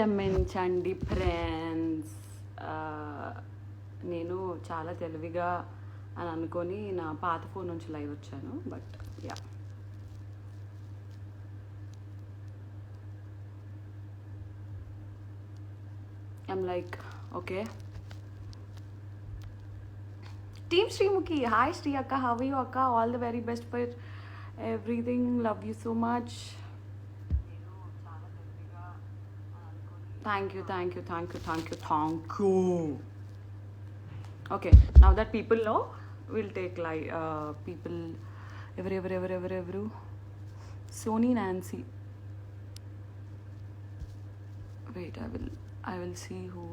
క్షమించండి ఫ్రెండ్స్. నేను చాలా తెలివిగా అని అనుకొని నా పాత ఫోన్ నుంచి లైవ్ వచ్చాను. But ya, I'm like okay. Team Sreemukhi, hi Sri అక్క, హవ్ యూ అక్క? All the very best for everything, love you so much. Thank you, thank you, thank you, thank you, thank you. Okay, now that people know, we'll take like people. Every. Sony Nancy. Wait, I will see who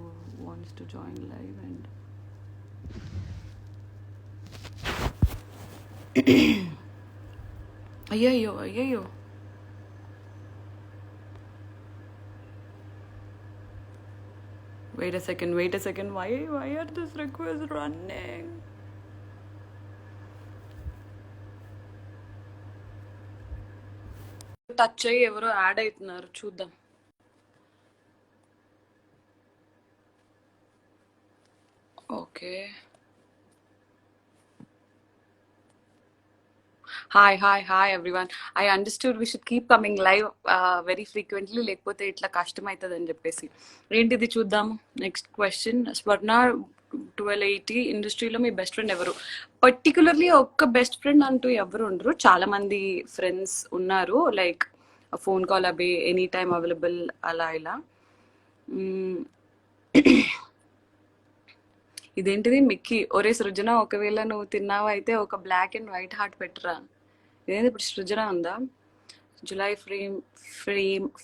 wants to join live and. Ayyo. Wait a second. Why are this requests running? Touch అయ్యి ఎవరో add అవుతున్నారు, చూద్దాం. Okay, hi everyone. I understood we should keep coming live very frequently, లేకపోతే ఇట్లా కష్టం అవుతుంది అని చెప్పేసి. ఏంటిది చూద్దాము. నెక్స్ట్ క్వశ్చన్, స్వర్ణ 1280, ఇండస్ట్రీలో మీ బెస్ట్ ఫ్రెండ్ ఎవరు? పర్టికులర్లీ ఒక్క బెస్ట్ ఫ్రెండ్ అంటూ ఎవరు ఉండరు, చాలా మంది ఫ్రెండ్స్ ఉన్నారు. లైక్ ఫోన్ కాల్ అబే, ఎనీ టైమ్ అవైలబుల్, అలా ఇలా. ఇదేంటిది మిక్కీ, ఒరే సృజన, ఒకవేళ నువ్వు తిన్నావు అయితే ఒక బ్లాక్ అండ్ వైట్ హార్ట్ పెట్టరా. ఇదేంటి ఇప్పుడు సృజన ఉందా? జులై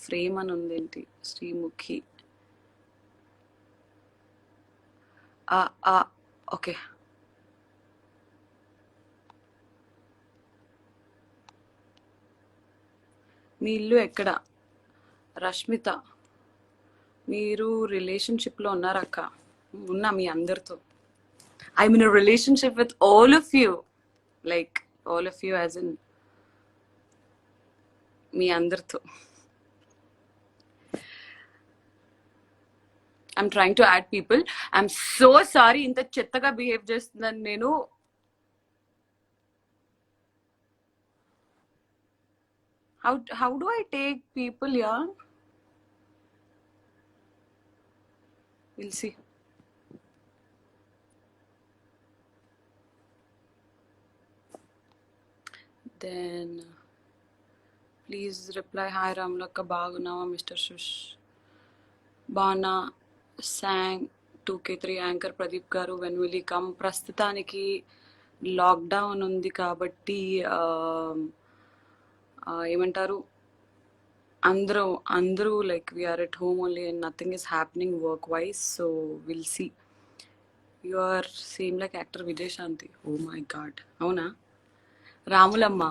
ఫ్రేమ్ అని ఉంది ఏంటి? శ్రీముఖి, ఓకే. మీ ఇల్లు ఎక్కడ? రష్మిత, మీరు రిలేషన్షిప్లో ఉన్నారక్క? ఉన్నా మీ అందరితో. I mean relationship with all of you, like all of you as in మీ అందరితో. I'm trying to add people. I'm so sorry ఇంత చెత్తగా బిహేవ్ చేస్తున్నాను నేను. How do I take people here? We'll see. Then please reply, hi Ramlakka, bagunnava Mr. Shush, Bana sang 2K3 anchor Pradeep గారు, when will he come? ప్రస్తుతానికి lockdown ఉంది కాబట్టి ఏమంటారు, అందరూ like we are at home only and nothing is happening work wise. So will see. You are same like actor Vijayashanti. Oh my god, అవునా? Ramulamma,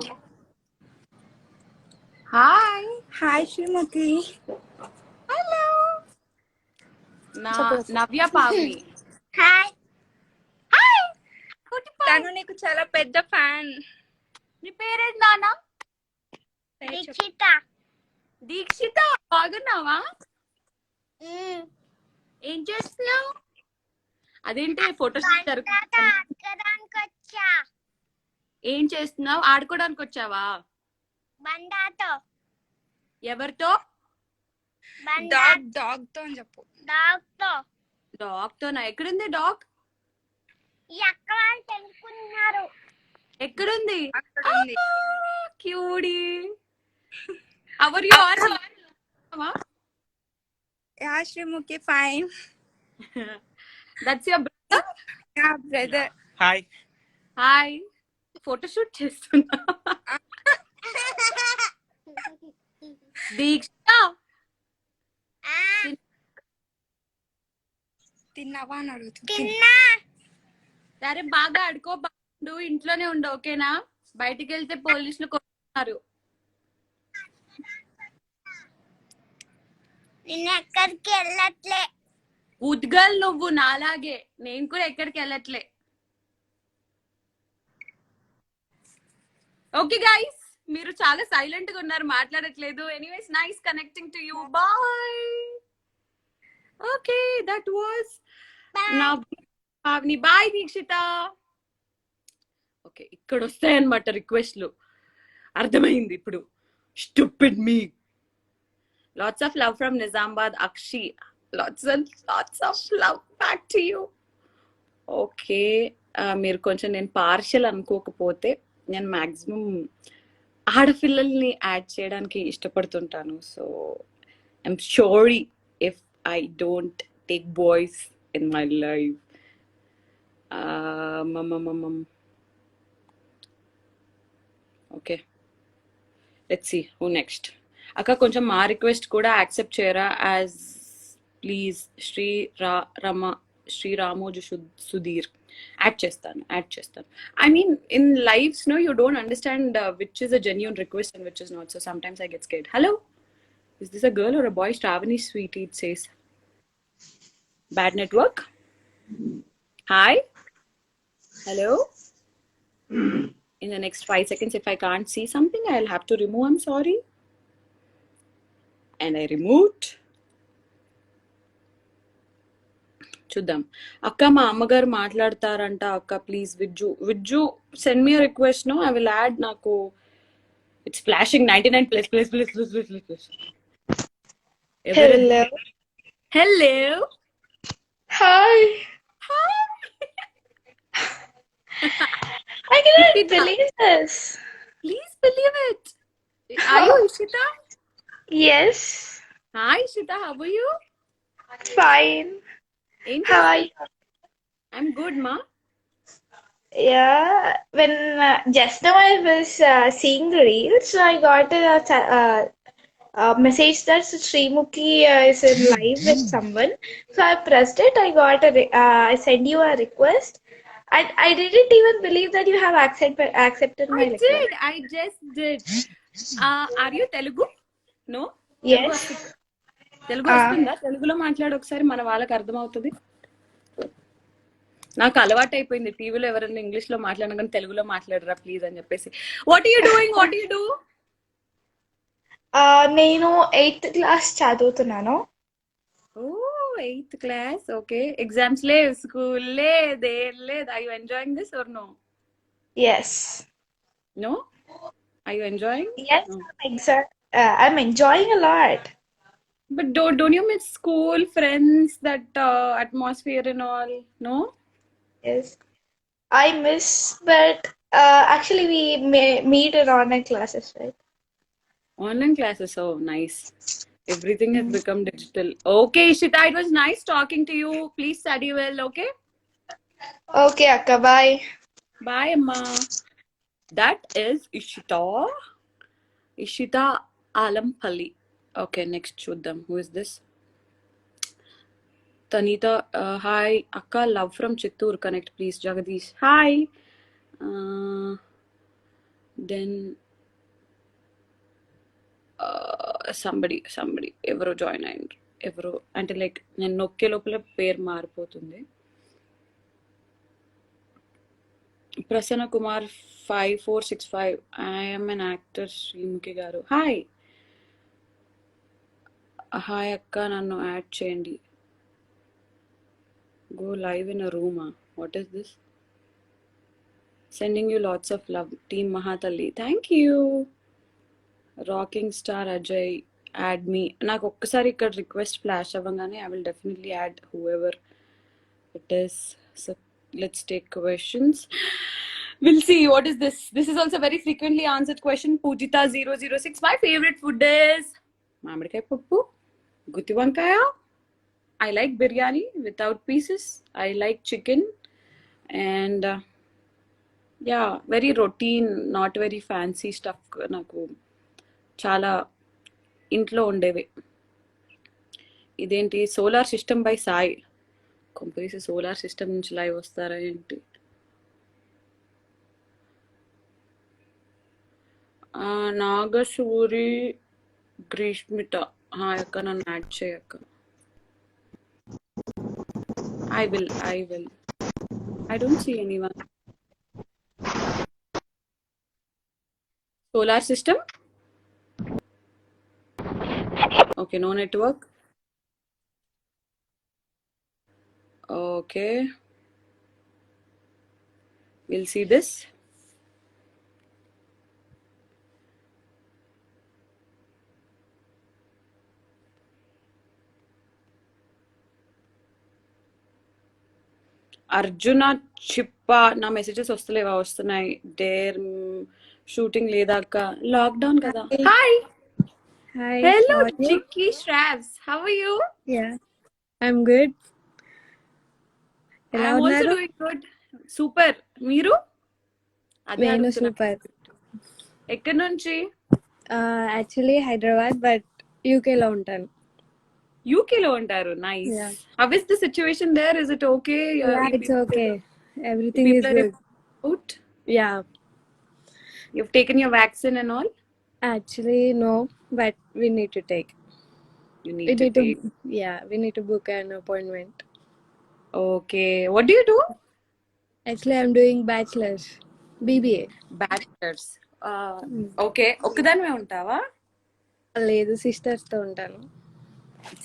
hi Sreemukhi. Hello. Navya Pavani, hi. తను నీకు చాలా పెద్ద ఫ్యాన్. నీ పేరేంటి నాన్న? దీక్షిత, బాగున్నావా? ఏం చేస్తున్నావు? అదేంటి ఫోటోషూట్ ఏం చేస్తున్నావు? ఆడుకోవడానికి వచ్చావా? బండాతో. ఎవరితో? డాగ్ తో అని చెప్పు. డాగ్ తోనా? ఎక్కడుంది డాగ్? అక్క వాళ్ళు తెలుసుకున్నారు. ఎక్కడుంది? QD. How are you all? Yeah, Shrimuki, fine. That's your brother? Yeah, brother. Hi. Photoshoot చేస్తున్నా. దీక్ష, తిన్నావా అని అడుగుతుంది. తిన్నా. సరే బాగా ఆడుకో, ఇంట్లోనే ఉండు, ఓకేనా? బయటికి వెళ్తే పోలీసులు కొడుతున్నారు. నేను ఎక్కడికి వెళ్ళట్లే. ఉద్గల్ నువ్వు నాలాగే, నేను కూడా ఎక్కడికి వెళ్ళట్లే. ఓకే గైస్, మీరు చాలా సైలెంట్ గా ఉన్నారు, మాట్లాడట్లేదు. Anyways, nice connecting to you. Bye. Okay, that was Bye. Navni. Bye, Deekshita. Okay, ఇక్కడ వస్తాయన్నమాట రిక్వెస్ట్లు. అర్థమైంది ఇప్పుడు. Stupid me. Lots of love from Nizamabad, Akshi. Lots and lots of love back to you. Okay, మీరు కొంచెం నేను partial అనుకోకపోతే నేను మ్యాక్సిమం ఆడపిల్లల్ని యాడ్ చేయడానికి ఇష్టపడుతుంటాను. So I'm sorry if I don't take boys in my life. Okay, let's see who next. అక్క కొంచెం మా రిక్వెస్ట్ కూడా యాక్సెప్ట్ చేయరా? As please Sriramoju Sudheer add చేస్తాను. I mean in life's no you don't understand which is a genuine request and which is not. So some times I get scared. Hello, is this a girl or a boy? Stravani sweetie, it says. Bad network. Hi. Hello. In the next 5 seconds, if I can't see something, I'll have to remove. I'm sorry. And I removed. చూద్దాం. అక్క మా అమ్మగారు మాట్లాడతారంట అక్క, please Vijju send me request. No, I will add. నాకు it's flashing 99 plus. Hello. Hello. Hi. I cannot believe this. Please believe it. Are you Ishita? Yes. Hi Ishita, how are you? Fine. How are you? I'm good, ma. Yeah. When just now I was seeing the reels, so I got a message that Srimukhi is in live with someone. So I pressed it. I got I sent you a request. I didn't even believe that you have accepted my request. I just did. Are you Telugu? No? Yes. Telugu వస్తుందా? తెలుగులో మాట్లాడు ఒకసారి, మన వాళ్ళకి అర్థమవుతుంది. నాకు అలవాటు అయిపోయింది టీవీలో ఎవరైనా ఇంగ్లీష్ లో మాట్లాడినా కానీ తెలుగులో మాట్లాడరా ప్లీజ్ అని చెప్పేసి. What you doing? What you do? నేను 8th క్లాస్ చదువుతున్నాను. ఓ, 8th class. ఓకే, ఎగ్జామ్స్ లేవు, స్కూల్ లేదు, ఏం లేదు. I you enjoying this or no? Yes. No? Are you enjoying? Yes, No. I'm enjoying a lot. But don't you miss school friends, that atmosphere and all? No? Yes, I miss, but actually we meet in online classes, right? Online classes, oh nice. Everything has become digital. Okay, Ishita, it was nice talking to you. Please study well, okay? Okay, Akka, bye. Bye, Amma. That is Ishita Alampalli. Okay, next చూద్దాం. Who is this? Tanita, hi. Akka, love from Chittoor. Connect, please. Jagadish, hi. Then somebody ఎవరో join అయ్యారు. ఎవరో అంటే like నేను నొక్కే లోపల పేరు మారిపోతుంది. Prasanna Kumar 5465. I'm an actor. Srimukhi garu, hi. Hi అక్క, నన్ను యాడ్ చేయండి. గో లైవ్ ఇన్ అ రూమా? What is this? Sending you lots of love, team మహాతల్లి. Thank you. Rocking star Ajay, add me. నాకు ఒక్కసారి ఇక్కడ రిక్వెస్ట్ ఫ్లాష్ అవ్వగానే I will definitely add whoever it is. So let's take questions. We'll see. What is this? This is also very frequently answered question. Pujita 006. My favorite food is మామిడికాయ పప్పు, గుత్తి వంకాయ. I like biryani without pieces. I like chicken. And yeah, very routine, not very fancy stuff. నాకు చాలా ఇంట్లో ఉండేవి. ఇదేంటి solar system by Sai? కొంపేసి solar system నుంచి లైవ్ వస్తారా ఏంటి? నాగసూరి గ్రీష్మిత, హాయ్ అక్క, నన్ను యాడ్ చేయక్క. I will. I don't see anyone. Solar system? Okay, no network. Okay, we'll see this. Arjuna చిప్ప నా మెసేజెస్ వస్తలేవా? వస్తున్నాయి. డేర్ షూటింగ్ లేదా అక్క? లాక్డౌన్ కదా. Hi, Hi, hello how are you? Chikki Shravs, how are you? Yeah, I'm good. ఎలా I'm also ఉన్నారు? Doing good. Super. మీరు? అదే నేను అడుగుతున్నా. సూపర్. ఎక్కడి నుంచి? యాక్చువల్లీ హైదరాబాద్ బట్ యూకేలో ఉంటాను. యూకేలో ఉంటారు. Nice. Yeah. How is the situation there? Is it okay? Yeah, it's okay. Everything is good. Out? Yeah, You've taken your vaccine and all? actually no, but we need to take. You We need to need to, take. yeah, we need to book an appointment. Okay. What do you do? Actually, I'm doing bachelor's, BBA. Bachelors. Okay. ఒక్కదానివే ఉంటావా? లేదు, sisters తో ఉంటాను.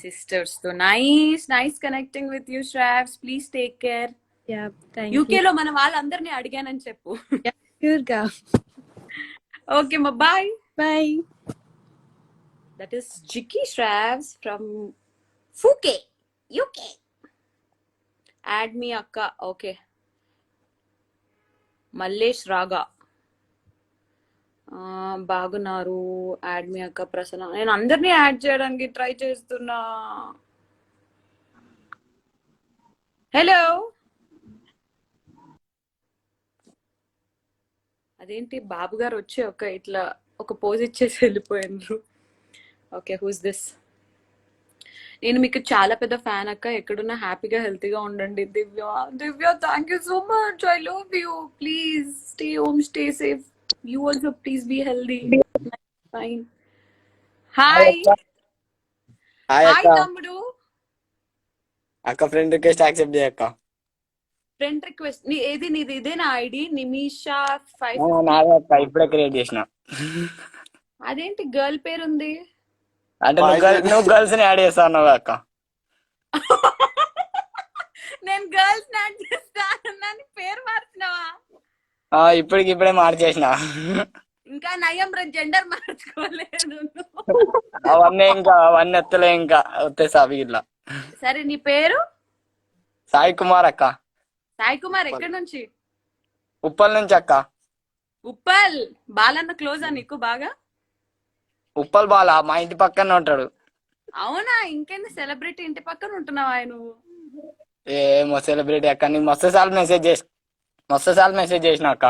Sisters తో. Nice connecting with you, Shravs. Please take care. Yeah, thank UK you. లో మన వాళ్ళందరినీ అడిగానని చెప్పు. Yeah, sure గా. Okay, ma, bye. Bye. That is Jikki Shravs from Phuket, UK. Add me akka. Okay. Mallesh Raga. బాగున్నారు. Add మీ అక్క ప్రసన్న. నేను అందరినీ యాడ్ చేయడానికి ట్రై చేస్తున్నా. హలో, అదేంటి బాబు గారు వచ్చి ఇట్లా ఒక పోజ్ ఇచ్చేసి వెళ్ళిపోయినారు. Okay, who's this? నేను మీకు చాలా పెద్ద ఫ్యాన్ అక్క. ఎక్కడున్నా హ్యాపీగా హెల్తీగా ఉండండి. Divya thank you so much. I love you. Please stay home, stay safe. You also please be healthy. Fine. Hi. Hi Hi అక్క. తమ్ముడు. అక్క ఫ్రెండ్ రిక్వెస్ట్ యాక్సెప్ట్ చేయక్క. ఫ్రెండ్ రిక్వెస్ట్ నీది ఇదేనా ఐడి? నిమిషా 5. నాదే అక్క, ఇప్పుడే క్రియేట్ చేసిన. అదేంటి గర్ల్ పేరు ఉంది? అంటే నువ్వు గర్ల్స్ ని యాడ్ చేస్తా అన్నావు అక్క. నేను గర్ల్స్ యాడ్ చేస్తానని పేరు మార్చినావా? ఇప్పుడే మార్చేసిన. ఇంకా నయం జెండర్ మార్చుకోలేదు. అవన్నీ ఎత్తలే, ఇంకా వస్తే సాబి ఇట్లా. సరే, నీ పేరు? సాయి కుమార్ అక్క. సాయి కుమార్. ఎక్కడి నుంచి? ఉప్పల్ నుంచి అక్క. ఉప్పల్. బాలన్న క్లోజా నీకు బాగా? ఉప్పల్ బాల మా ఇంటి పక్కనే ఉంటాడు. అవునా? ఇంకేంది, సెలబ్రిటీ ఇంటి పక్కన ఉంటున్నావా నువ్వు? ఏమో సెలబ్రిటీ అక్క, నీకు మస్తు సార్లు మెసేజ్ చేసిన అక్క.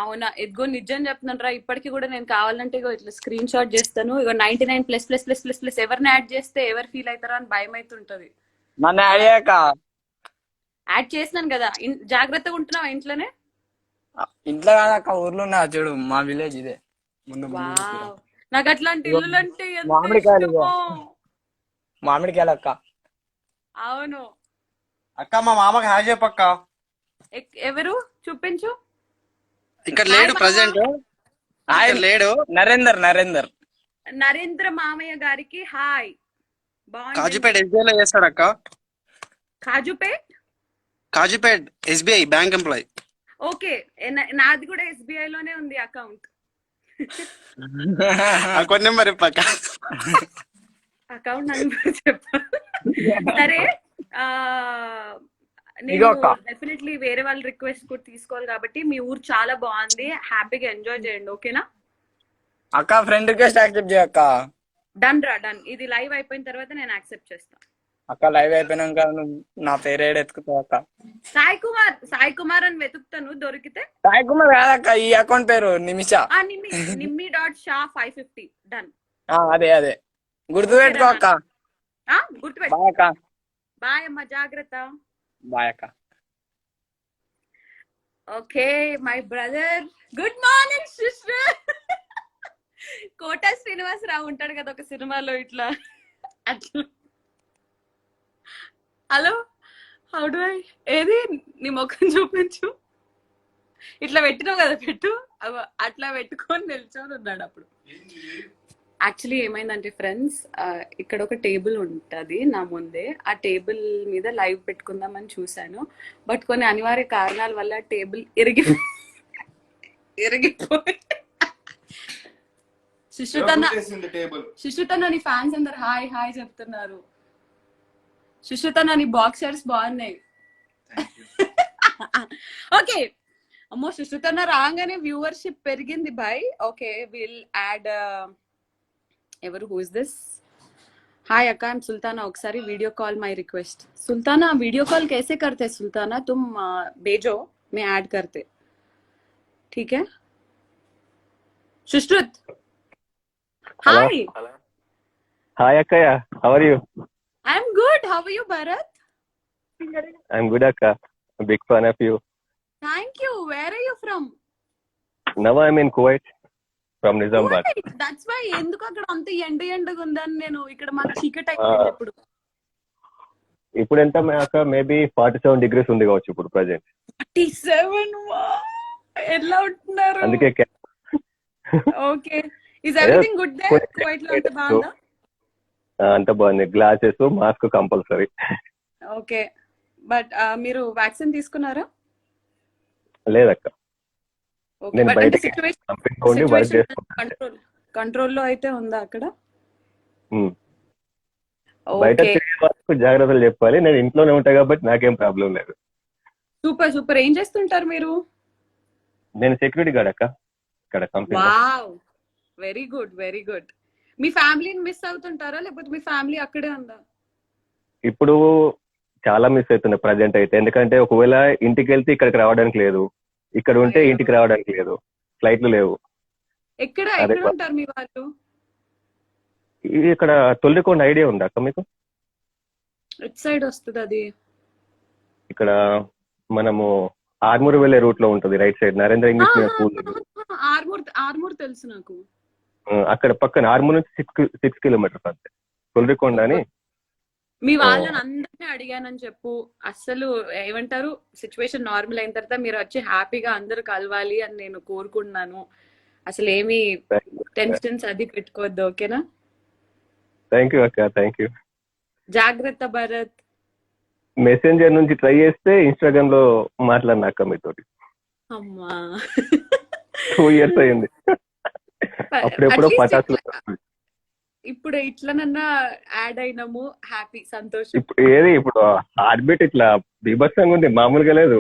అవునా? ఇదిగో నిజం చెప్తున్నాను రా, ఇప్పటికి కూడా నేను కావాలంటే ఇట్లా స్క్రీన్ షాట్ చేస్తాను. 99++++++ ఎవరిని యాడ్ చేస్తే ఎవరు ఫీల్ అవుతారో అని భయం అవుతుంటది. నన్ను యాడ్ చేయక. యాడ్ చేసినాను కదా. జాగ్రత్తగా ఉంటున్నావా ఇంట్లోనే? ఇంట్లో కాదక్క, ఊర్లో ఉన్నా చూడు, మా విలేజ్ ఇదే. వావ్, నాకు అట్లాంటి ఇల్లు అంటే ఎంత మామిడికాయలు ఇష్టమో. మామిడికాయలు అక్క. అవును అక్క, మా మామకి హాయ్ చెప్పక్క. ఎవరు చూపించు. ఇక్కడ లేడు ప్రజెంట్. లేడు. నరేంద్ర మామయ్య గారికి హాయ్. కాజుపేట్ ఎస్బీఐ లో చేస్తాడక్క. Kazipet SBI bank employee. Okay, నాది కూడా SBI లోనే ఉంది అకౌంట్. అకౌంట్ నెంబర్ చెప్పక్క. అకౌంట్ నెంబర్ చెప్పు. సరే, నేను డెఫినెట్లీ వేరే వాళ్ళ రిక్వెస్ట్ కూడా తీసుకోవాలి కాబట్టి, మీ ఊరు చాలా బాగుంది, హ్యాపీగా ఎంజాయ్ చేయండి. ఓకేనా అక్క? ఫ్రెండ్ రిక్వెస్ట్ యాక్సెప్ట్ చేయక్క. డన్ రా, డన్. ఇది లైవ్ అయిపోయిన తర్వాత నేను యాక్సెప్ట్ చేస్తాను. అక్క లైవ్ అయిపోయినాక నా పేరు ఎత్తుకుతావు అక్క. సాయి కుమార్ అని వెతుకుతాను, దొరికితే. సాయి కుమార్ కాదక్క, ఈ అకౌంట్ పేరు నిమిషా. Nimmi.Shah550. డన్. అదే గుర్తుపెట్టుకో అక్క. గుర్తుపెట్టు. బాయ్ అక్క. బాయ్ అమ్మ, జాగ్రత్త. బాయ్ అక్క. Okay, my brother. Good morning sister. Kota Srinivasarao ఉంటాడు కదా ఒక సినిమాలో, ఇట్లా అట్లా. Hello, how do I? ఏది నీ ముఖం చూపించు. ఇట్లా పెట్టినావు కదా, పెట్టు. అట్లా పెట్టుకొని నిల్చొని ఉన్నాడు. అప్పుడు యాక్చువల్లీ ఏమైందంటే ఫ్రెండ్స్, ఇక్కడ ఒక టేబుల్ ఉంటుంది నా ముందే. ఆ టేబుల్ మీద లైవ్ పెట్టుకుందామని చూశాను, బట్ కొన్ని అనివార్య కారణాల వల్ల టేబుల్ ఇరిగిపోయి సుశ్రుతన్న నీ ఫ్యాన్స్ అందరు హాయ్ హాయ్ చెప్తున్నారు. సుశ్రుతన్న నీ బాక్సర్స్ బాగున్నాయి. ఓకే అమ్మో, సుశ్రుతన్న రాగానే వ్యూవర్షిప్ పెరిగింది బాయ్. ఓకే విల్ యాడ్ ఎవరు, హూ ఇస్ దిస్? हाय अक्का, आई एम सुल्ताना. ఒకసారి video call my request. Sultana video call कैसे करते हैं सुल्ताना? तुम भेजो, मैं ऐड करते. ठीक है Sushruth. Hi Hi Akaya, how are you? I am good. How are you Bharat? I'm good Akka. A big fan of you. Thank you. Where are you from? Now I'm in Kuwait from Nizamabad. That's why. ఎందుకు అక్కడ అంత ఎండగా ఉందని నేను ఇక్కడ మాకు చీకటి అయిపోయింది ఇప్పుడు. ఇప్పుడు ఎంత అక్క? మేబీ 47 degrees ఉంది కావచ్చు ఇప్పుడు ప్రెజెంట్. 47. ఎలా ఉంటున్నారు? అందుకే okay. Is everything good there? Kuwait లో అంత బాగుందా? అంత బాగుంది. Glasses, mask compulsory. Okay, but మీరు వ్యాక్సిన్ తీసుకున్నారా? లేదక్క, ఓకే, నేను బట్ అంటే బయటకి కంపెనీలో ఉండి వర్క్ చేస్తున్నాను. కంట్రోల్లో అయితే ఉందా అక్కడ? బయట ఓకే, తిరిగే వాళ్ళకు జాగ్రత్తలు చెప్పాలి. నేను ఇంట్లోనే ఉంటా కాబట్టి నాకేం ప్రాబ్లం లేదు. Super super. ఏం చేస్తుంటారు మీరు? నేను సెక్యూరిటీ గార్డ్ అక్క ఇక్కడ company. Wow, very good very good. మీ ఫ్యామిలీని మిస్ అవుతుంటారా, లేకపోతే మీ ఫ్యామిలీ అక్కడే ఉందా? ఇప్పుడు చాలా మిస్ అవుతున్నా ప్రజెంట్ అయితే. ఎందుకంటే ఒకవేళ ఇంటికి వెళ్తే ఇక్కడికి రావడానికి లేదు, ఇక్కడ ఉంటే ఇంటికి రావడానికి లేదు, ఫ్లైట్లు లేవు. ఎక్కడ అదే ఎక్కడ ఉంటారు మీ వాళ్ళు? ఇది ఇక్కడ తొల్లికొండ ఐడియా ఉందా అక్క మీకు? ఎట్ సైడ్ వస్తుంది అది? ఇక్కడ మనము ఆర్మూర్ వెళ్ళే రూట్ లో ఉంటుంది, right side Narendra English medium school. Armoor తెలుసు నాకు. అక్కడ పక్కన ఆర్మూర్ నుంచి 6 kilometers అంతే తొల్లికొండ అని. మీ వాళ్ళని అందరినీ అడిగానని చెప్పు. అస్సలు ఏమంటారు, సిచ్యువేషన్ నార్మల్ అయిన తర్వాత మీరు వచ్చి హ్యాపీగా అందరు కలవాలి అని నేను కోరుకుంటున్నాను. అసలు ఏమి టెన్షన్స్ అది పెట్టుకోవద్దు, ఓకేనా? థ్యాంక్ యూ అక్క, థ్యాంక్ యూ. జాగ్రత్త భరత్. మెసెంజర్ నుంచి ట్రై చేస్తే ఇన్స్టాగ్రామ్ లో మాట్లాడిన అక్క మీతోటి. అమ్మా 2 years అయింది. అప్పుడెప్పుడో పటాసులు. ఇప్పుడు ఇట్లనన్నా యాడ్ అయినాము, హ్యాపీ, సంతోషం. ఇప్పుడు ఏది ఇప్పుడు హార్ట్ ఇట్లా బీభత్సంగా ఉంది, మామూలుగా లేదు.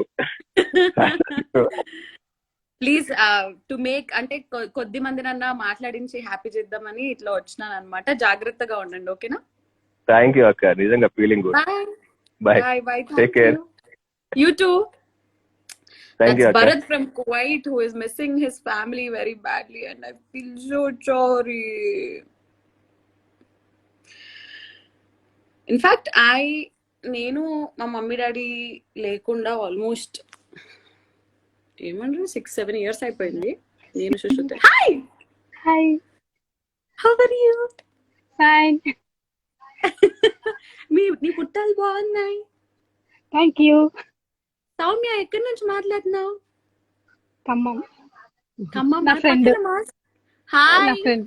ప్లీజ్ టు మేక్ అంటే కొద్ది మందినన్నా మాట్లాడించి హ్యాపీ చేద్దామని ఇట్లా వచ్చినాను అనమాట. జాగ్రత్తగా ఉండండి, ఓకేనా? థ్యాంక్ యూ అక్క, నిజంగా feeling good. Bye bye bye. Take care. You too. Thank you That's అక్క. Bharat from Kuwait who is missing his family very badly and I feel so sorry. In fact, నేను మా mummy daddy లేకుండా almost ఏమంటారు 6-7 years అయిపోయింది. నేను Sushruta. Hi Hi, how are you? fine. నీ పుట్టాలు బాగున్నాయి. Thank you. Soumya, ఎక్కడి నుంచి మాట్లాడుతున్నావు? ఖమ్మం. ఖమ్మం. నా friend. నా హాయ్ friend.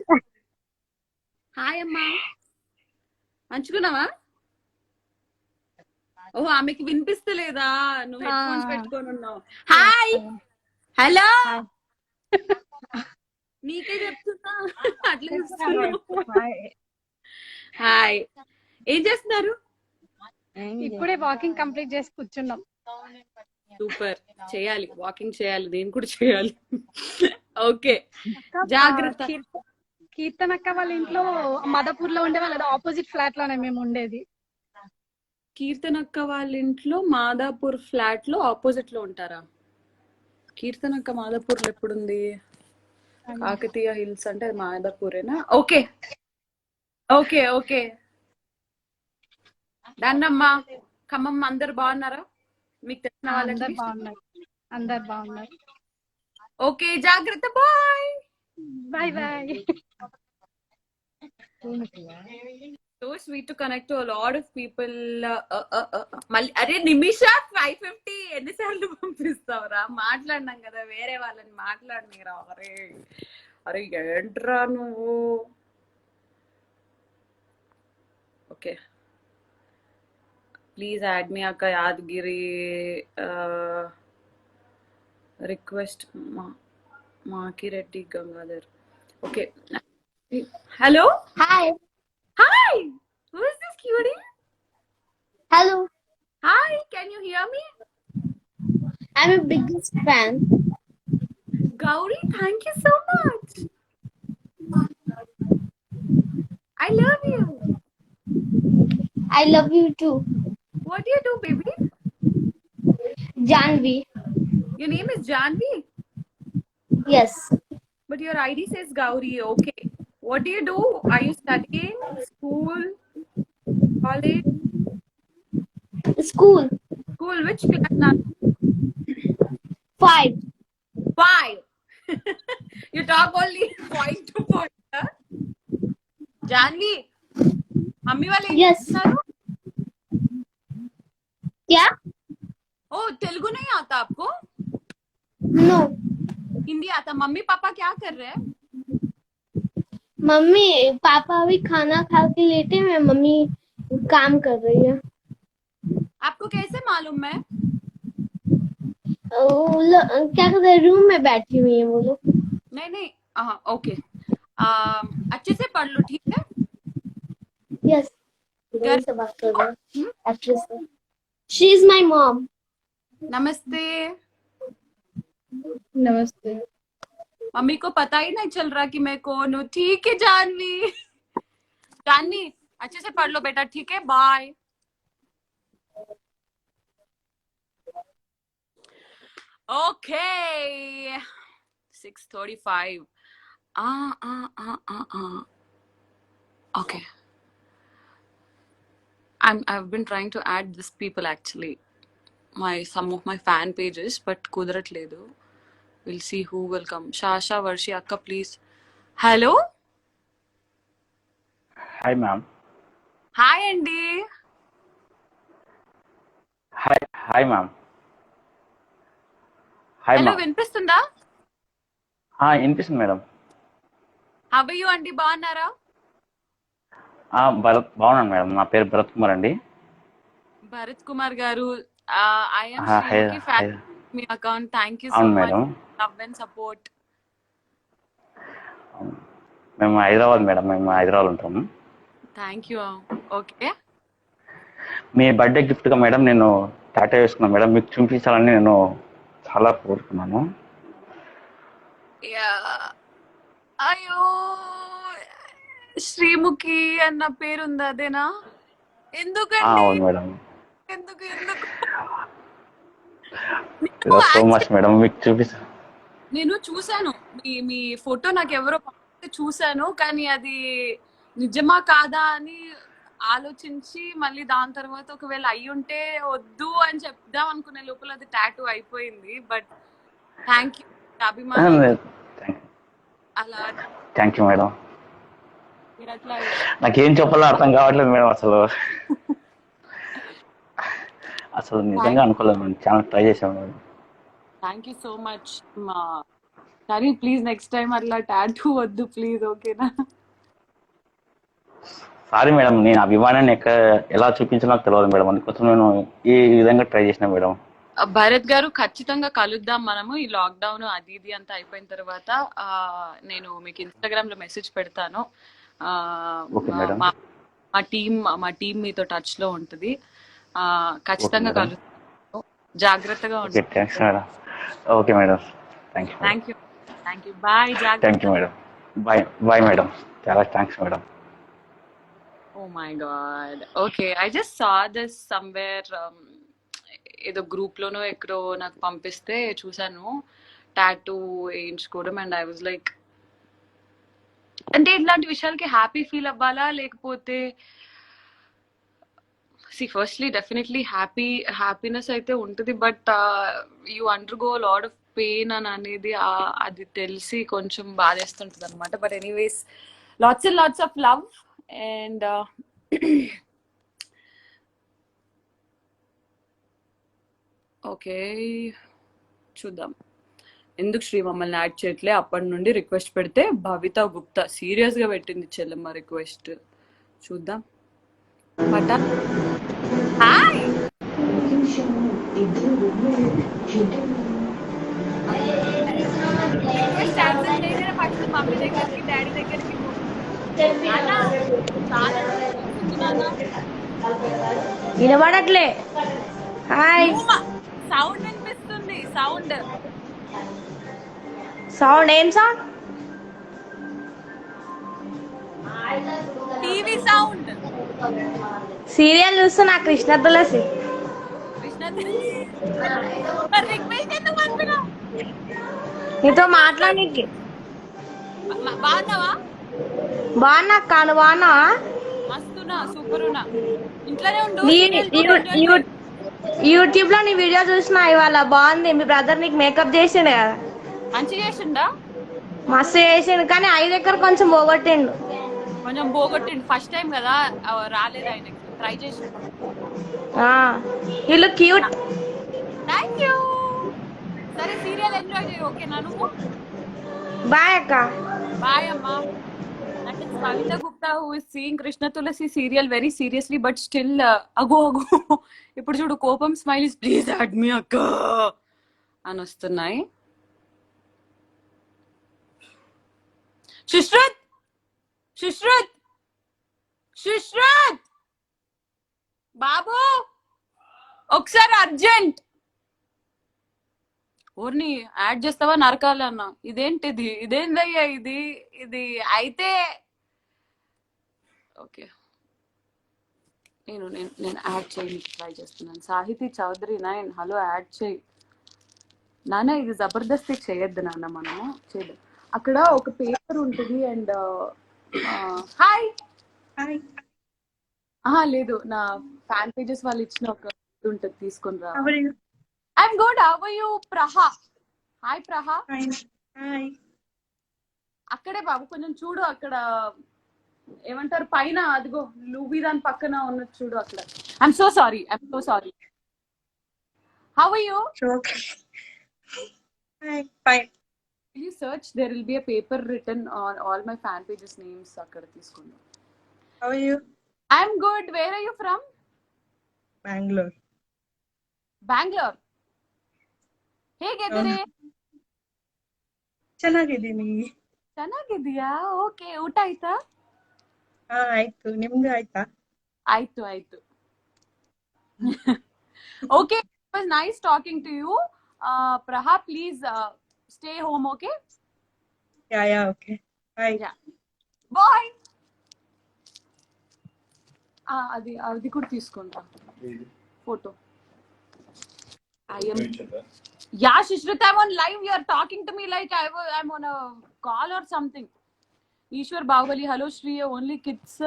హాయ్ అమ్మా, మంచుకున్నావా? ఓహో, ఆమెకి వినిపిస్తలేదా? నువ్వు హెడ్ ఫోన్స్ పెట్టుకొని ఉన్నావు. హాయ్ హలో, నీకే చెప్తున్నా అట్లా చెప్తున్నావు. హాయ్, ఏం చేస్తున్నారు? ఇప్పుడే వాకింగ్ కంప్లీట్ చేసి కూర్చున్నాం. సూపర్, చేయాలి, వాకింగ్ చేయాలి, నేను కూడా చేయాలి. ఓకే, జాగ్రత్త. కీర్తనక్క వాళ్ళ ఇంట్లో మదపూర్ లో ఉండే వాళ్ళ ఆపోజిట్ ఫ్లాట్ లోనే మేము ఉండేది. కీర్తనక్క వాళ్ళ ఇంట్లో మాదాపూర్ ఫ్లాట్ లో ఆపోజిట్ లో ఉంటారా? కీర్తనక్క మాదాపూర్ లో ఎప్పుడుంది? కాకతీయ హిల్స్ అంటే అది మాదాపూరేనా? ఓకే ఓకే ఓకే, దాన్నమ్మా. ఖమ్మం అందరు బాగున్నారా? మీకు తెలిసిన అందరు వాళ్ళకి? బాగున్నారు, అందరు బాగున్నారు. ఓకే, జాగ్రత్త. Bye bye bye. So sweet to connect to lot of people. మళ్ళీ అరే నిమిష 550 ఎన్నిసార్లు పంపిస్తావురా? మాట్లాడినాం కదా, వేరే వాళ్ళని మాట్లాడినరా. అరే అరే ఏంట్రా నువ్వు? ఓకే, ప్లీజ్ యాడ్ మీ అక్క యాదగిరి రిక్వెస్ట్ మాకి Reddy Gangadhar. Okay, hello hi hi, who is this cutie? Hello hi, can you hear me? I'm a biggest fan. Gauri, thank you so much. I love you. I love you too. What do you do, baby? Janvi. Your name is Janvi, yes. but your ID says Gauri. Okay. What do you do? Are you studying? School? College? School. School? Which class now? 5. 5. You talk only point to point. Huh? Janvi, mummy वाले Yes. क्या? ओ, तेलुगु नहीं आता आपको? No. Hindi आता? Mummy papa क्या कर रहे हैं? मम्मी पापा अभी खाना खा के लेटे हैं, मम्मी काम कर रही है. आपको कैसे मालूम? मैं क्या कहते हैं, रूम में बैठी हुई है वो लोग. नहीं हाँ ओके. अच्छे से पढ़ लो, ठीक है? यस. घर से बात कर रहे हैं एक्ट्रेस से. She is my mom. नमस्ते. नमस्ते. मम्मी को पता ही नहीं चल रहा कि मैं कौन हूँ. ठीक है जानवी. जानवी अच्छे से पढ़ लो बेटा, ठीक है? Bye. Okay, 6:35. Okay. I've been trying to add these people actually. Some of my fan pages, but kudaratledu. We'll see who will come. Shasha Varshi Akka, please. Hello? Hi, ma'am. Hi, Andy. Hi, ma'am. Hi, Hello, ma'am. వినిపిస్తుందా? వినిపిస్తుంది madam. How are you, Andy? బాగున్నారా? భరత్ బాగున్నాను madam. నా పేరు భరత్ కుమార్ అండి. భరత్ కుమార్ గారు, I am Hi, Srimuki fan hi. Me account. Thank you so అవును much madam. for love and support. మేము హైదరాబాద్ మేడం. మేము హైదరాబాద్ ఉంటాము. Thank you. Okay. Me birthday గిఫ్ట్గా మేడం నేను టాటా వేసుకున్నాను మేడం. మీకు చూపించాలని నేను చాలా కోరుకున్నాను. Yeah. అయ్యో, శ్రీముఖి అన్న పేరుంది, అదేనా? ఎందుకండి? అవును మేడం. ఎందుకు సో మచ్ మేడం. మీకు చూపిస్తాను. నేను చూసాను మీ ఫోటో, నాకు ఎవరో పంపిస్తే చూసాను, కానీ అది నిజమా కాదా అని ఆలోచించి మళ్ళీ దాని తర్వాత ఒకవేళ అయ్యి ఉంటే వద్దు అని చెప్దాం అనుకునే లోపల అది టాటూ అయిపోయింది. బట్ థ్యాంక్ యూ అభిమానం. అలా థ్యాంక్ యూ మేడం. మీరు అట్లా నాకేం చెప్పాలో అర్థం కావట్లేదు మేడం. అసలు నిజంగా అనుకోలేదు మేడం. చాలా ట్రై చేశాను madam. Thank you so much. కానీ ప్లీజ్ నెక్స్ట్ టైం అట్లా టాటూ వద్దు ప్లీజ్, ఓకేనా? Sorry madam. నేను అభిమానాన్ని ఎలా చూపించాలో నాకు తెలియదు మేడం. అందుకోసం నేను ఈ విధంగా ట్రై చేసిన మేడం. భరత్ గారు, ఖచ్చితంగా కలుద్దాం మనము. ఈ లాక్డౌన్ అది ఇది అంతా అయిపోయిన తర్వాత నేను మీకు ఇన్స్టాగ్రామ్ లో మెసేజ్ పెడతాను. మా టీం మీతో టచ్ లో ఉంటుంది. ఖచ్చితంగా కలుద్దాం. జాగ్రత్తగా ఉంటుంది. Okay madam. Thank you. Bye. Thank you madam. Bye madam. చాలా thanks madam. Oh my God. Okay, I just saw this somewhere. ఏదో గ్రూప్ లోనో ఎక్కడో నాకు పంపిస్తే చూసాను టాటూ వేయించుకోవడం. అండ్ ఐ వాజ్ లైక్, అంటే ఇట్లాంటి విషయాలకి హ్యాపీ ఫీల్ అవ్వాలా లేకపోతే? ఫస్ట్లీ డెఫినెట్లీ హ్యాపీనెస్ అయితే ఉంటుంది, but you undergo lot of pain అని అనేది అది తెలిసి కొంచెం బాధేస్తుంటుంది అనమాట. But anyways, lots and lots of love. And okay, చూద్దాం. ఎందుకు శ్రీ మమ్మల్ని యాడ్ చేయట్లే? అప్పటి నుండి రిక్వెస్ట్ పెడితే భవిత గుప్తా సీరియస్ గా పెట్టింది చెల్లెమ్మ రిక్వెస్ట్. చూద్దాం. పటా హాయ్ రిక్వెస్ట్ యాక్సెప్ట్ చేయగానే ఫస్ట్ మమ్మీ దగ్గరికి డాడీ దగ్గరికి పో. నాన్న చాలా డిస్టర్బెన్స్ ఉంది నాన్న. వినబడట్లే. హాయ్. సౌండ్ వినిపిస్తుంది. సౌండ్ సౌండ్ ఏం సౌండ్? TV sound. సీరియల్ చూస్తున్నా కృష్ణ తులసి. కృష్ణ రిక్వెస్ట్ ఎందుకు పంపినా? నీతో మాట్లాడనీకి. బాగున్నావా? బాగున్నా అక్క, నువ్వు బాగున్నావా? మస్తున్నా, సూపరున్నా. ఇంట్లోనే ఉండు. యూట్యూబ్ లో నీ వీడియో చూసిన ఇవాళ, బాగుంది. మీ బ్రదర్ నీకు మేకప్ చేసిండు కదా? మంచిగా చేసిండా? మస్తు చేసిండు, కానీ ఐ దగ్గర కొంచెం పోగొట్టిండు. కొంచెం పోగొట్టిండు. ఫస్ట్ టైం కదా, రాలేదు ఆయనకి. ట్రై చేసి. You look cute. Thank you. సరే, సీరియల్ ఎంజాయ్ చేయి. ఓకేనా నువ్వు? బాయ్ అక్క. బాయ్ అమ్మా. That is Kavita Gupta who is seeing Krishna Tulasi serial very seriously, but still ago ఇప్పుడు చూడు కోపం స్మైలీస్ ప్లీజ్ యాడ్ మీ అక్క అని వస్తున్నాయి. సుశ్రుత్ సుశ్రుత్ సుశ్రుత్ బాబు ఒకసారి అర్జెంట్. ఊరిని యాడ్ చేస్తావా నరకాలి అన్న. ఇదేంటిది? ఇదేందయ్యా ఇది? ఇది అయితే ఓకే, నేను యాడ్ చేయడానికి ట్రై చేస్తున్నాను. సాహితీ చౌదరి నాయన్ హలో, యాడ్ చేయి నాన్న. ఇది జబర్దస్తి చేయొద్దు నాన్న, మనము చేద్దాం. అక్కడ ఒక పేపర్ ఉంటుంది అండ్ హాయ్. లేదు, నా ఫ్యాన్ పేజెస్ వాళ్ళు ఇచ్చిన ఒక ఉంటుంది, తీసుకొని రా. I'm good. How are you Praha? Hi Praha. అక్కడే బాబు కొంచెం చూడు, అక్కడ ఏమంటారు పైన, అదిగో లూబీ దాని పక్కన ఉన్నది చూడు అక్కడ. I'm so sorry. How are you? Fine. Will you search? There will be a paper written on all my fan pages names. అక్కడ తీసుకోండి. How are you? I'm good. Where are you from? Bangalore. Bangalore. ಹೇಗಿದ್ದೀರಿ? ಚೆನ್ನಾಗಿದ್ದೀನಿ. ಚೆನ್ನಾಗಿದ್ದೀಯಾ? Okay, ಊಟ ಆಯ್ತಾ? ಆಯ್ತು, ನಿಮ್ದು ಆಯ್ತಾ? ಆಯ್ತು. Okay, it was nice talking to you. Praha, please stay home, okay? Yeah, okay. Bye. Yeah. Bye. అది కూడా తీసుకుంటా photo. Yeah, Shushrit, I'm on live. You're talking to me like I'm on a call or something. Eshwar Baahubali hello Sri. Only kids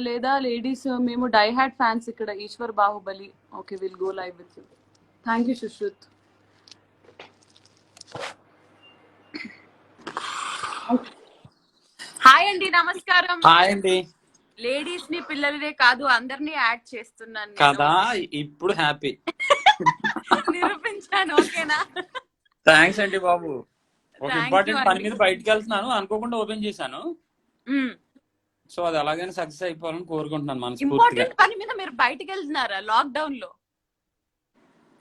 లేదా ladies? మేము die hard fans ఇక్కడ. Eshwar Baahubali. Okay, will go live with you. Thank you Sushruth. Hi అండి, నమస్కారం. Hi అండి. Ladies ని పిల్లలనే కాదు అందరినీ యాడ్ చేస్తున్నాను కదా, ఇప్పుడు హ్యాపీ. నిరూపించాను. ఓకేనా? థ్యాంక్స్ అండి బాబు. ఒక ఇంపార్టెంట్ పని మీద బయటకు వెళ్తున్నాను, అనుకోకుండా ఓపెన్ చేశాను. సో అది అలాగైనా సక్సెస్ అయిపోవాలని కోరుకుంటున్నాను మనస్ఫూర్తిగా. ఇంపార్టెంట్ పని మీద మీరు బయటకు వెళ్తున్నారా లాక్ డౌన్ లో?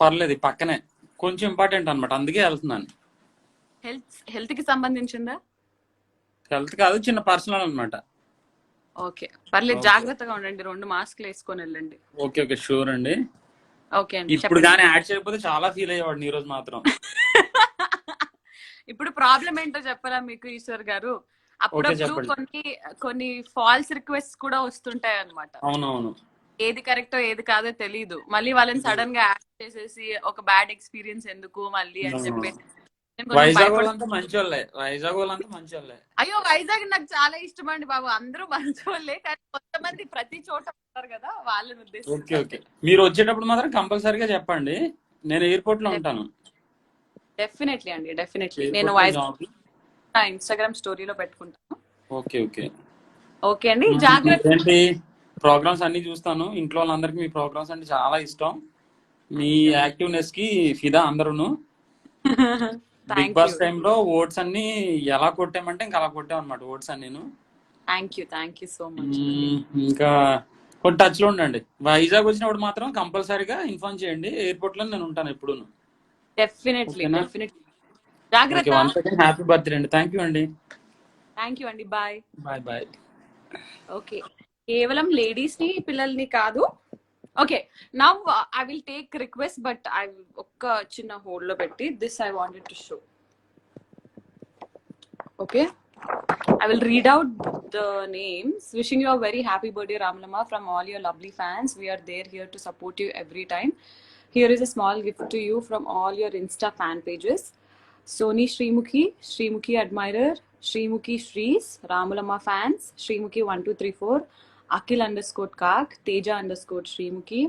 పర్లేదు, పక్కనే కొంచెం ఇంపార్టెంట్ అన్నమాట, అందుకే వెళ్తున్నాను. హెల్త్ కి సంబంధించిందా? హెల్త్ కాదు, చిన్న పర్సనల్ అన్నమాట. ఓకే, పర్లేదు, జాగ్రత్తగా ఉండండి. 2 మాస్క్లు వేసుకొని వెళ్ళండి. ఓకే, షూర్ అండి. ఓకే అండి. ఇప్పుడు కానీ యాడ్ చేయకపోతే చాలా ఫీల్ అయ్యేవాడు ఈ రోజు మాత్రం. ఇప్పుడు ప్రాబ్లం ఏంటో చెప్పరా మీకు ఈశ్వర్ గారు? అప్పుడప్పుడు కొన్ని ఫాల్స్ రిక్వెస్ట్ కూడా వస్తుంటాయి అన్నమాట. అవునవును. ఏది కరెక్టో ఏది కాదో తెలీదు. మళ్ళీ వాళ్ళని సడన్ గా యాడ్ చేసేసి ఒక బ్యాడ్ ఎక్స్పీరియన్స్ ఎందుకు మళ్ళీ అని చెప్పేసి. వైజాగ్ వాళ్ళంతా మంచోళ్ళే. అయ్యో, వైజాగ్ నాకు చాలా ఇష్టం అండి బాబు. అందరూ మంచోళ్ళే, కానీ కొంతమంది ప్రతి చోట ఉంటారు కదా, వాళ్ళని ఉద్దేశించి. ఓకే, మీరు వచ్చేటప్పుడు మాత్రం కంపల్సరీగా చెప్పండి, నేను ఎయిర్పోర్ట్ లో ఉంటాను. డెఫినెట్లీ అండి, డెఫినెట్లీ. నేను వైజాగ్ ఇన్స్టాగ్రామ్ స్టోరీలో పెట్టుకుంటాను. ఓకే అండి, జాగ్రత్త. ఏంటి ప్రోగ్రామ్స్ అన్ని చూస్తాను. ఇంట్లో వాళ్ళందరికీ మీ ప్రోగ్రామ్స్ అంటే చాలా ఇష్టం. మీ యాక్టివ్నెస్ కి ఫిదా అందరూను. బిగ్ బాస్ టైమ్ లో ఓట్స్ అన్ని ఎలా కొట్టామంటే ఇంకా అలా కొట్టాం అనమాట ఓట్స్ అన్ని. Thank you so much. ఇంకా కొంచెం టచ్ లో ఉండండి. వైజాగ్ వచ్చినప్పుడు మాత్రం కంపల్సరీగా ఇన్ఫార్మ్ చేయండి. ఎయిర్పోర్ట్ లో నేను ఉంటాను ఎప్పుడు. డెఫినెట్లీ ఓకేనా? డెఫినెట్లీ. ఓకే, జాగ్రత్త. వన్స్ అగైన్ హ్యాపీ బర్త్డే అండి. థ్యాంక్ యూ అండి. థ్యాంక్ యూ అండి. బాయ్. Bye bye. ఓకే, కేవలం లేడీస్ ని పిల్లల్ని కాదు. Okay, now I will take request, but I ఒక్క చిన్న హోల్డ్ లో పెట్టి this I wanted to show. Okay, I will read out the names. Wishing you a very happy birthday, Ramlama, from all your lovely fans. We are there here to support you every time. Here is a small gift to you from all your Insta fan pages. Soni Srimukhi, Srimukhi Admirer, Srimukhi Shrees, Ramlama fans, Srimukhi 1234, Akil _ Kak, Teja _ Srimukhi,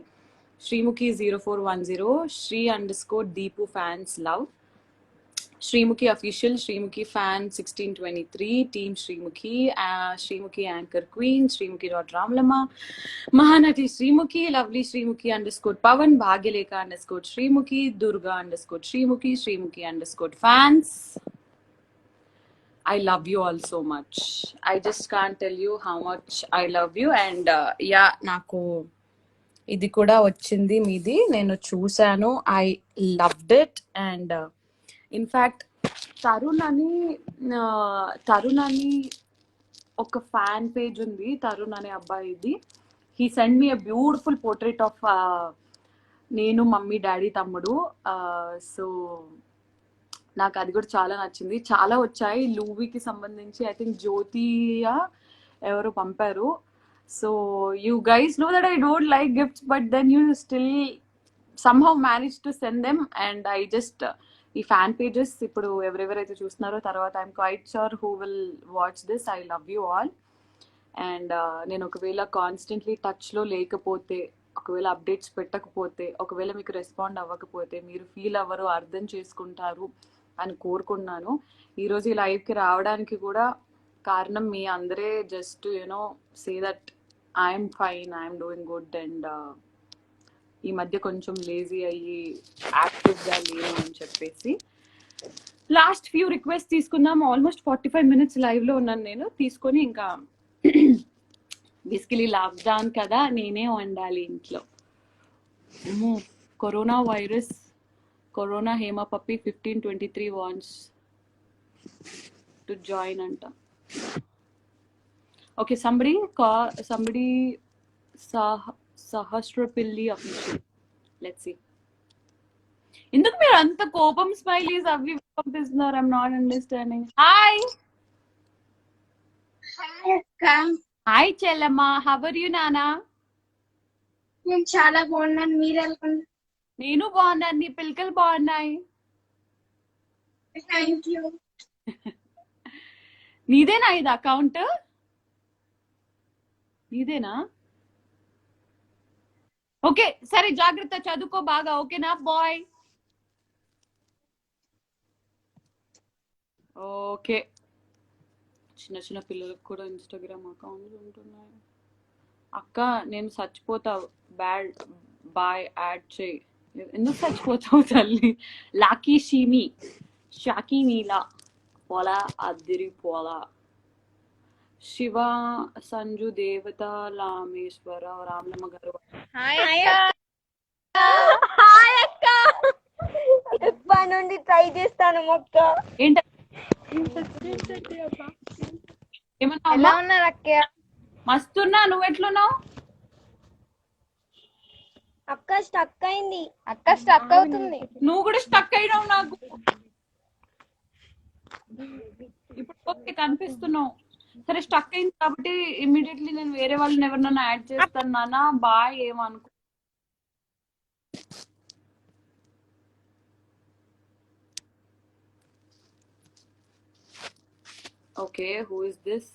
Srimukhi 0410, Shri _ Deepu fans love, Srimukhi official, Srimukhi fan 1623, team Srimukhi, Srimukhi anchor queen, Srimukhi.Ramlama, Mahanati Srimukhi, lovely Srimukhi _ Pavan, Bhagyaleka _ Srimukhi, Durga _ Srimukhi, Srimukhi _ fans. I love you all so much. I just can't tell you how much I love you. And yeah, నాకు ఇది కూడా వచ్చింది మీది, నేను చూసాను. I loved it. And in fact Tarun అని ఒక fan page ఉంది, తరుణ్ అనే అబ్బాయిది. He send me a beautiful portrait of నేను, మమ్మీ, డాడీ, తమ్ముడు. సో నాకు అది కూడా చాలా నచ్చింది. చాలా వచ్చాయి లూవీకి సంబంధించి. ఐ థింక్ జ్యోతియా ఎవరు పంపారు. So you guys know that I don't like gifts, but then you still somehow managed to send them. And I just ఈ ఫ్యాన్ పేజెస్ ఇప్పుడు ఎవరెవరైతే చూస్తున్నారో తర్వాత I'm quite sure who will watch this. I love you all. And నేను ఒకవేళ constantly టచ్లో లేకపోతే, ఒకవేళ అప్డేట్స్ పెట్టకపోతే, ఒకవేళ మీకు రెస్పాండ్ అవ్వకపోతే మీరు ఫీల్ అవ్వరు, అర్థం చేసుకుంటారు అని కోరుకున్నాను. ఈరోజు ఈ లైవ్కి రావడానికి కూడా కారణం మీ అందరే. Just you know say that I'm fine, I'm doing good. And ఈ మధ్య కొంచెం లేజీ అయ్యి యాక్టివ్గా లేను అని చెప్పేసి. లాస్ట్ ఫ్యూ రిక్వెస్ట్ తీసుకుందాం. ఆల్మోస్ట్ 45 minutes లైవ్లో ఉన్నాను నేను. తీసుకొని ఇంకా బేసికలీ లాక్డౌన్ కదా, నేనే వండాలి ఇంట్లో. Corona virus, corona Hema puppy 1523 wants to join అంట. ఓకే, సంబడి సహస్రపిల్లి అఫీషియల్. Let's see. ఎందుకు మీరు అంత కోపం స్మైలీస్ అవి పంపిస్తున్నారు? I'm not understanding. Hi hi చెల్లమ్మ, హౌ ఆర్ యు నానా? నేను చాలా బాగున్నాను, మీరు ఎలా ఉన్నారు? నేను బాగున్నాను, నీ పిల్లకలు బాగున్నాయి. Thank you. నీదేనా ఇది అకౌంట్? నీదేనా? ఓకే సరే, జాగ్రత్త, చదువుకో బాగా. ఓకేనా బాయ్? ఓకే. చిన్న చిన్న పిల్లలకు కూడా ఇన్స్టాగ్రామ్ అకౌంట్స్ ఉంటున్నాయి. అక్క నేను చచ్చిపోతా, బాయ్ యాడ్ చేయి. ఎందుకు చచ్చిపోతావు తల్లి? లాకీ షీమి, షాకీ నీలా, పోలా అద్దిరి పోలా, శివ సంజు దేవత, రామేశ్వర, రామలమ్మ గారు. ఎప్పటి నుండి ట్రై చేస్తాను మొక్క. ఏంటి ఎలా ఏమన్నా? ఉన్నారు అక్కయ్య? మస్తున్నా, నువ్వు ఎట్లున్నావు? అక్క స్టక్ అయింది. అక్క స్టక్ అవుతుంది. నువ్వు కూడా స్టక్ అయినావు నాకు. ఇప్పుడు ఓకే కనిపిస్తున్నావు. సరే, స్టక్ అయింది కాబట్టి ఇమ్మీడియట్లీ నేను వేరే వాళ్ళని ఎవరినైనా యాడ్ చేస్తాను నాన్న. బాయ్. ఏమనుకో. Okay, who is this?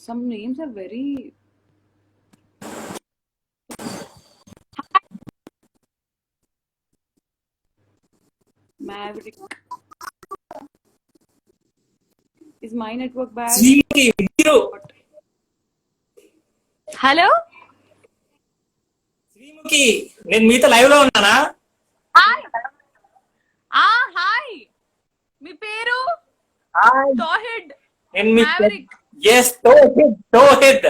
Some names are very Maverick. Is my network bad? Hello Srimukhi, నేను మీతో లైవ్ లో ఉన్నానా? హాయ్. హాయ్, మీ పేరు? Hi. Tawhid. And me. Maverick. Yes, Tawhid. Tawhid.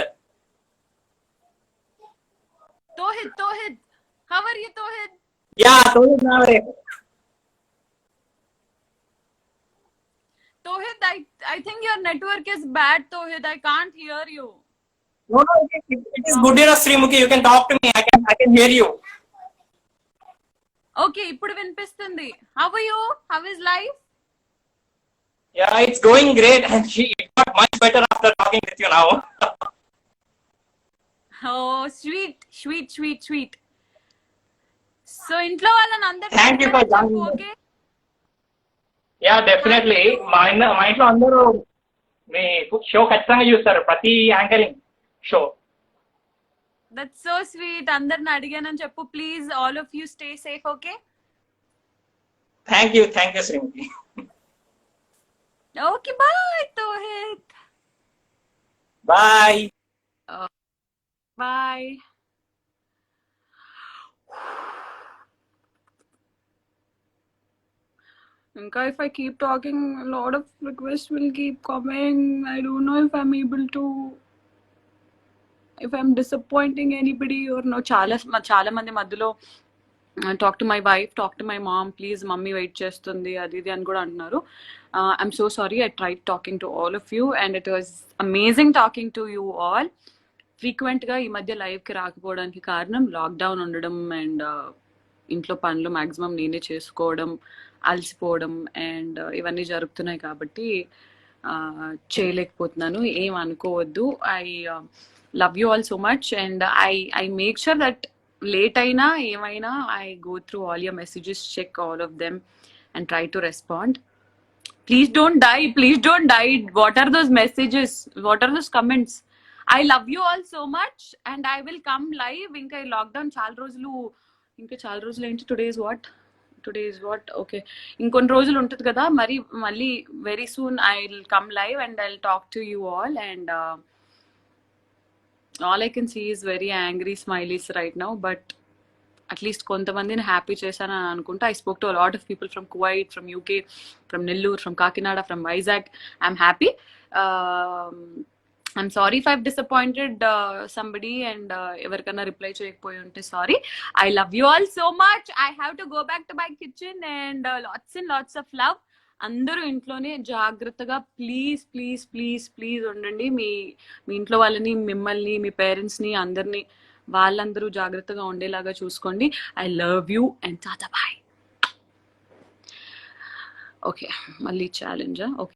How are you, Tawhid? Yeah, Tawhid Maverick. Tawhid, I think your network is bad, Tawhid. I can't hear you. No, it is good enough, Srimuki. You can talk to me. I can hear you. Okay, ఇప్పుడు వినిపిస్తుంది. How are you? How is life? Yeah, it's going great, and it got much better after talking with you now. Oh, sweet. So ఇంట్లో వాళ్ళని అందరినీ Thank you for joining. Okay? Yeah, definitely. మా ఇంట్లో అందరూ మీ show ఖచ్చితంగా చూస్తారు, ప్రతి anchoring show. That's so sweet. అందరిని అడిగానని చెప్పు please. All of you stay safe, okay? Thank you, Srimuki. Okay, bye, Tawhid. Bye. Bye. Inka, if I keep talking, a lot of requests will keep coming. I don't know if I'm able to, if I'm disappointing anybody or no. చాలా మంది మధ్యలో talk to my wife, talk to my mom, please mummy wait చేస్తుంది అది ఇది అని కూడా అంటున్నారు. I'm so sorry. I tried talking to all of you and it was amazing talking to you all. ఫ్రీక్వెంట్గా ఈ మధ్య లైవ్కి రాకపోవడానికి కారణం లాక్డౌన్ ఉండడం అండ్ ఇంట్లో పనులు మ్యాక్సిమం నేనే చేసుకోవడం, అలసిపోవడం అండ్ ఇవన్నీ జరుగుతున్నాయి కాబట్టి చేయలేకపోతున్నాను. ఏం అనుకోవద్దు. I love you all so much and I make sure that late అయినా ఏమైనా I go through all your messages, check all of them and try to respond. Please don't die. What are those messages? What are those comments? I love you all so much and I will come live. Inka lockdown చాలా రోజులు ఏంటి? Today is what? Okay. ఇంకొన్ని రోజులు ఉంటుంది కదా, మళ్ళీ very soon I'll come live and I'll talk to you all and all I can see is very angry smileys right now, but at least కొంతమందిని happy చేశానని అనుకుంటా. I spoke to a lot of people from Kuwait, from UK, from Nellore, from Kakinada, from Vizag. I'm happy. I'm sorry if I've disappointed somebody and ఎవరికైనా reply చేయకపోయి ఉంటే sorry. I love you all so much. I have to go back to my kitchen and lots of love. అందరూ ఇంట్లోనే జాగ్రత్తగా please ఉండండి. మీ ఇంట్లో వాళ్ళని, మిమ్మల్ని, మీ పేరెంట్స్ని అందరినీ వాళ్ళందరూ జాగ్రత్తగా ఉండేలాగా చూసుకోండి. I love you and tata bye. Okay, మళ్ళీ ఛాలెంజా? ఓకే.